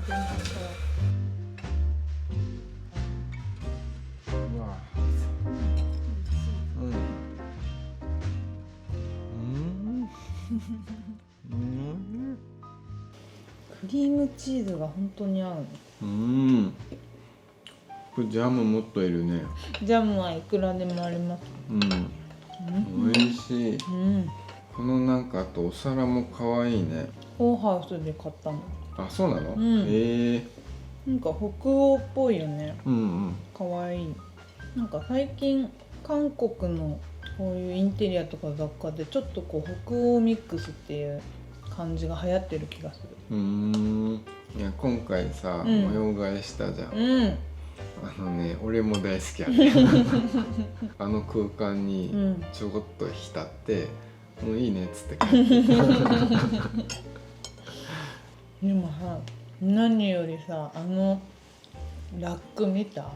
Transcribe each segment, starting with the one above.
当なんかうわクリームチーズが本当に合うね。これジャムもっといるね。ジャムはいくらでもあります。美味しい。このなんかあとお皿も可愛いね。オーハウスで買ったの。あ、そうなの？なんか北欧っぽいよね。可愛い。なんか最近韓国のこういうインテリアとか雑貨でちょっとこう北欧ミックスっていう感じが流行ってる気がする。いや今回さ、模様替えしたじゃん。俺も大好きやね。あの空間にちょこっと浸って、もういいねっつって帰ってた。でもさ、何よりさ、ラック見た？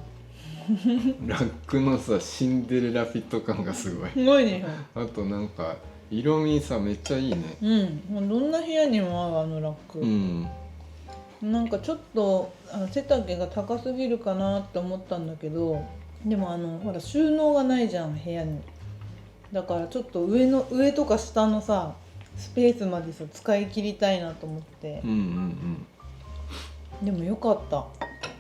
ラックのさ、シンデレラフィット感がすごい。すごいね。あとなんか色味さ、めっちゃいいね。どんな部屋にも合うラック。なんかちょっと背丈が高すぎるかなって思ったんだけど、でもほら収納がないじゃん部屋に。だからちょっと上とか下のさスペースまでさ使い切りたいなと思って。でもよかった。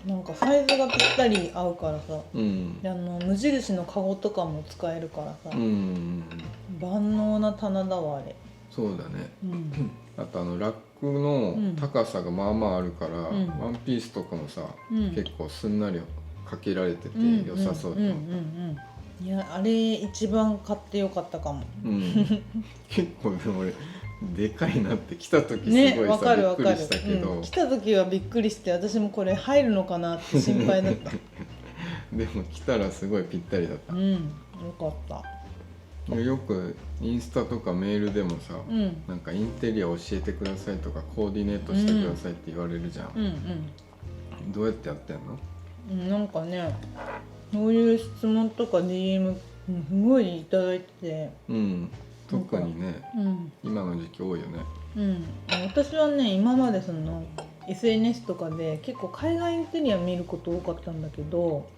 なんかサイズがぴったり合うからさ。で無印のカゴとかも使えるからさ。万能な棚だわあれ。そうだね。あとラックの高さがまあまああるから、ワンピースとかもさ、結構すんなりかけられてて良さそうじゃん。いやあれ一番買ってよかったかも。結構ね俺でかいなって来た時すごいさ、びっくりしたけど、来た時はびっくりして私もこれ入るのかなって心配だった。でも来たらすごいぴったりだった。よかった。よくインスタとかメールでもさ、なんかインテリア教えてくださいとかコーディネートしてくださいって言われるじゃん。どうやってやってんの？なんかね、そういう質問とか DM すごいいただいてて、特にね、今の時期多いよね。私はね今までSNS とかで結構海外インテリア見ること多かったんだけど、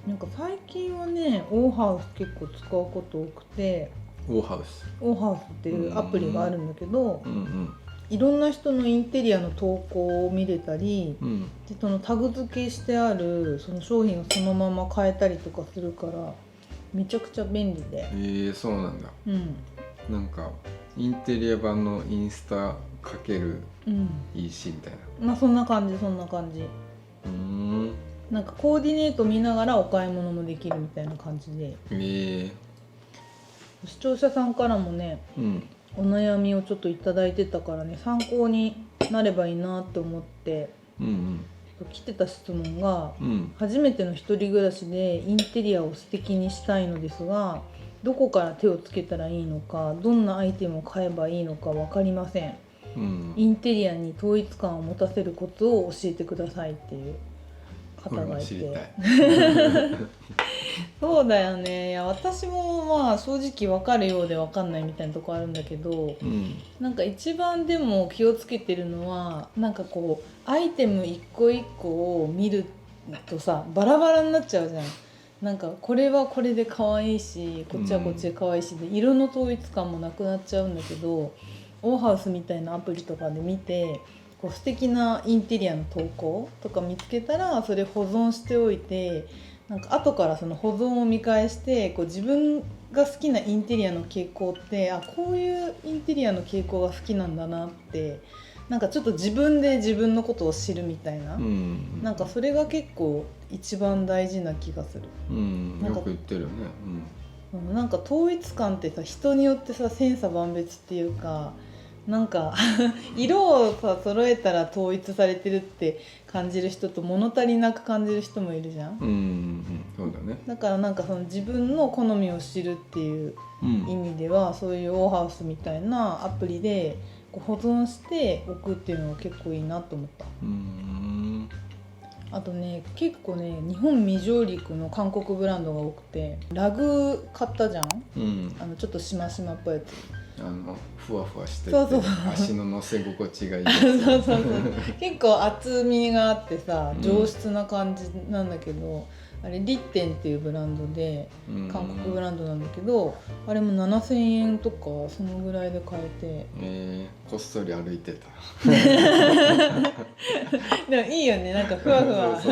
なんか最近はねオーハウス結構使うこと多くて、オーハウスっていうアプリがあるんだけど、いろんな人のインテリアの投稿を見れたり、でそのタグ付けしてあるその商品をそのまま変えたりとかするからめちゃくちゃ便利で。そうなんだ。なんかインテリア版のインスタかける EC みたいな。まあそんな感じ。なんかコーディネート見ながらお買い物もできるみたいな感じで。視聴者さんからもね、お悩みをちょっといただいてたからね、参考になればいいなって思って、来てた質問が、初めての一人暮らしでインテリアを素敵にしたいのですが、どこから手をつけたらいいのか、どんなアイテムを買えばいいのか分かりません。インテリアに統一感を持たせるコツを教えてくださいっていう方がいて。そうだよね。いや私もまあ正直分かるようで分かんないみたいなとこあるんだけど、なんか一番でも気をつけてるのは、なんかこうアイテム一個一個を見るとさバラバラになっちゃうじゃん。なんかこれはこれで可愛いし、こっちはこっちで可愛いしで、色の統一感もなくなっちゃうんだけど、オーハウスみたいなアプリとかで見てこう素敵なインテリアの投稿とか見つけたらそれ保存しておいて、なんか後からその保存を見返してこう自分が好きなインテリアの傾向って、こういうインテリアの傾向が好きなんだなって、なんかちょっと自分で自分のことを知るみたいな、なんかそれが結構一番大事な気がする。よく言ってるよね。なんか統一感ってさ人によってさ千差万別っていうか、なんか色をさ揃えたら統一されてるって感じる人と物足りなく感じる人もいるじゃん。そうだね。だからなんかその自分の好みを知るっていう意味では、そういうオーハウスみたいなアプリでこう保存しておくっていうのが結構いいなと思った。あとね結構ね日本未上陸の韓国ブランドが多くて、ラグ買ったじゃん、ちょっとしましまっぽいやつ。ふわふわしてて、そうそう足の乗せ心地がいいそう結構厚みがあってさ上質な感じなんだけど、あれリッテンっていうブランドで韓国ブランドなんだけど、あれも7000円とかそのぐらいで買えて、こっそり歩いてたでもいいよね、なんかふわふわそ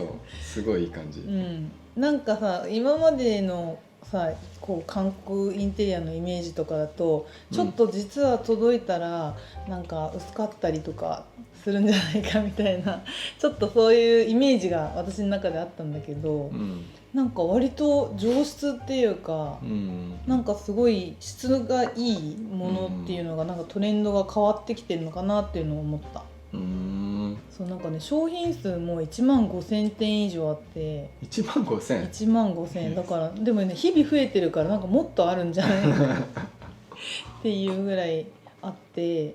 うすごいいい感じ、なんかさ今までのさこう韓国インテリアのイメージとかだとちょっと実は届いたらなんか薄かったりとかするんじゃないかみたいなちょっとそういうイメージが私の中であったんだけど、なんか割と上質っていうか、なんかすごい質がいいものっていうのがなんかトレンドが変わってきてるのかなっていうのを思った。そうなんかね商品数も15000点以上あって。15000だからでもね日々増えてるからなんかもっとあるんじゃないかっていうぐらいあって、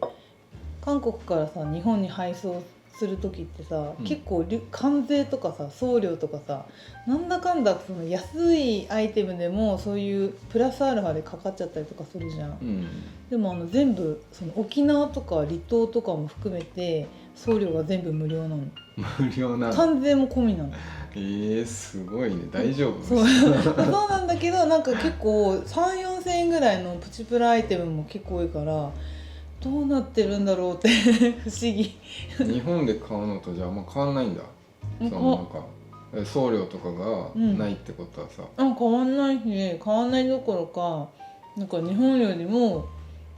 韓国からさ日本に配送する時ってさ、結構関税とかさ送料とかさなんだかんだその安いアイテムでもそういうプラスアルファでかかっちゃったりとかするじゃん、でも全部その沖縄とか離島とかも含めて送料が全部無料なの。無料なの？関税も込みなの。すごいね。大丈夫？そうなんだけどなんか結構 3,4,000円ぐらいのプチプラアイテムも結構多いからどうなってるんだろうって不思議日本で買うのとじゃああんま変わんないんだ。そのなんか送料とかがないってことはさ、変わんないし、変わんないどころかなんか日本よりも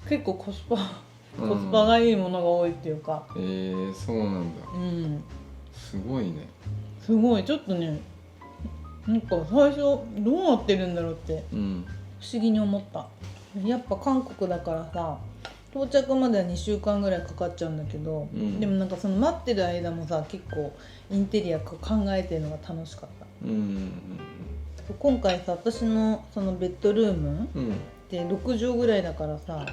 結構コスパがいいものが多いっていうか。そうなんだ。すごいね。すごいちょっとねなんか最初どうなってるんだろうって不思議に思った。やっぱ韓国だからさ到着までは2週間ぐらいかかっちゃうんだけど、でもなんかその待ってる間もさ結構インテリア考えてるのが楽しかった。今回さ私のそのベッドルームで6畳ぐらいだからさ、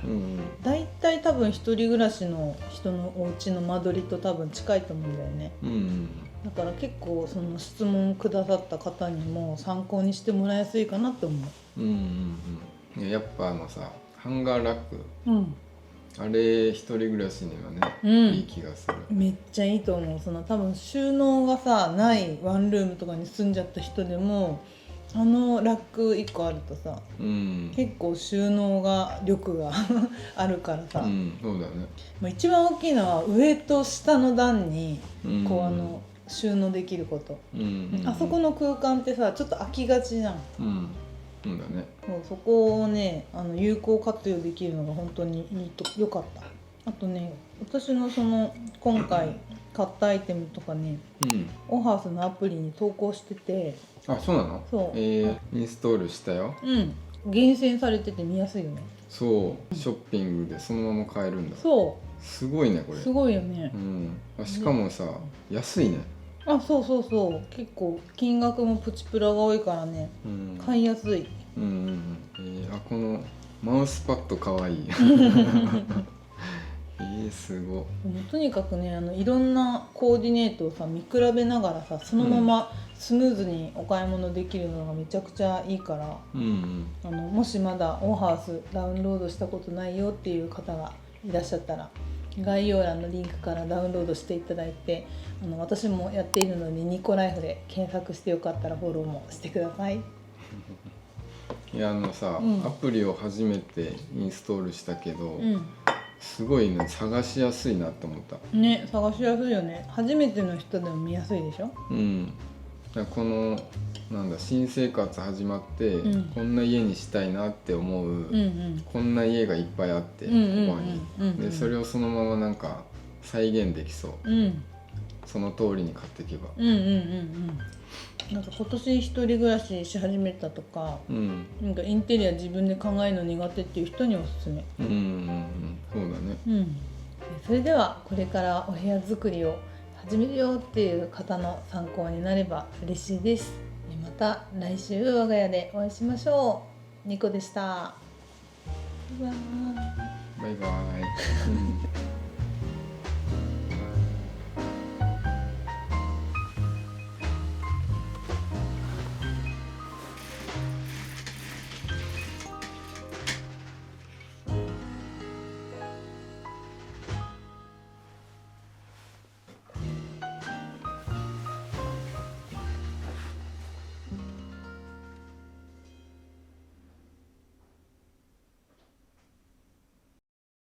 だいたい多分一人暮らしの人のお家の間取りと多分近いと思うんだよね。だから結構その質問くださった方にも参考にしてもらいやすいかなって思う。やっぱさハンガーラック、あれ一人暮らしにはね、いい気がする。めっちゃいいと思う。その多分収納がさないワンルームとかに住んじゃった人でもラック1個あるとさ、結構収納力があるからさ、そうだね。一番大きいのは上と下の段にこう収納できること、あそこの空間ってさちょっと空きがちじゃん。そうだね。そこをね有効活用できるのが本当に良かった。あとね私のその今回買ったアイテムとかね、オハウスのアプリに投稿してて。そうなの？そう。インストールしたよ。厳選されてて見やすいよね。そう、ショッピングでそのまま買えるんだ。そう。すごいねこれ。すごいよね。しかもさ安いね。そう結構金額もプチプラが多いからね、買いやすい。このマウスパッドかわいいすごい。とにかくねいろんなコーディネートをさ見比べながらさそのままスムーズにお買い物できるのがめちゃくちゃいいから、もしまだオーハウスダウンロードしたことないよっていう方がいらっしゃったら概要欄のリンクからダウンロードしていただいて、私もやっているのでニコライフで検索してよかったらフォローもしてください。いやアプリを初めてインストールしたけど、すごいね探しやすいなと思ったね。探しやすいよね。初めての人でも見やすいでしょ。この新生活始まって、こんな家にしたいなって思う、こんな家がいっぱいあってここにでそれをそのままなんか再現できそう、その通りに買っていけば。なんか今年一人暮らしし始めたとか、なんかインテリア自分で考えるの苦手っていう人におすすめ。そうだね。それではこれからお部屋作りを始めるよっていう方の参考になれば嬉しいです。また来週我が家でお会いしましょう。ニコでした。バイバイ。バイバイ。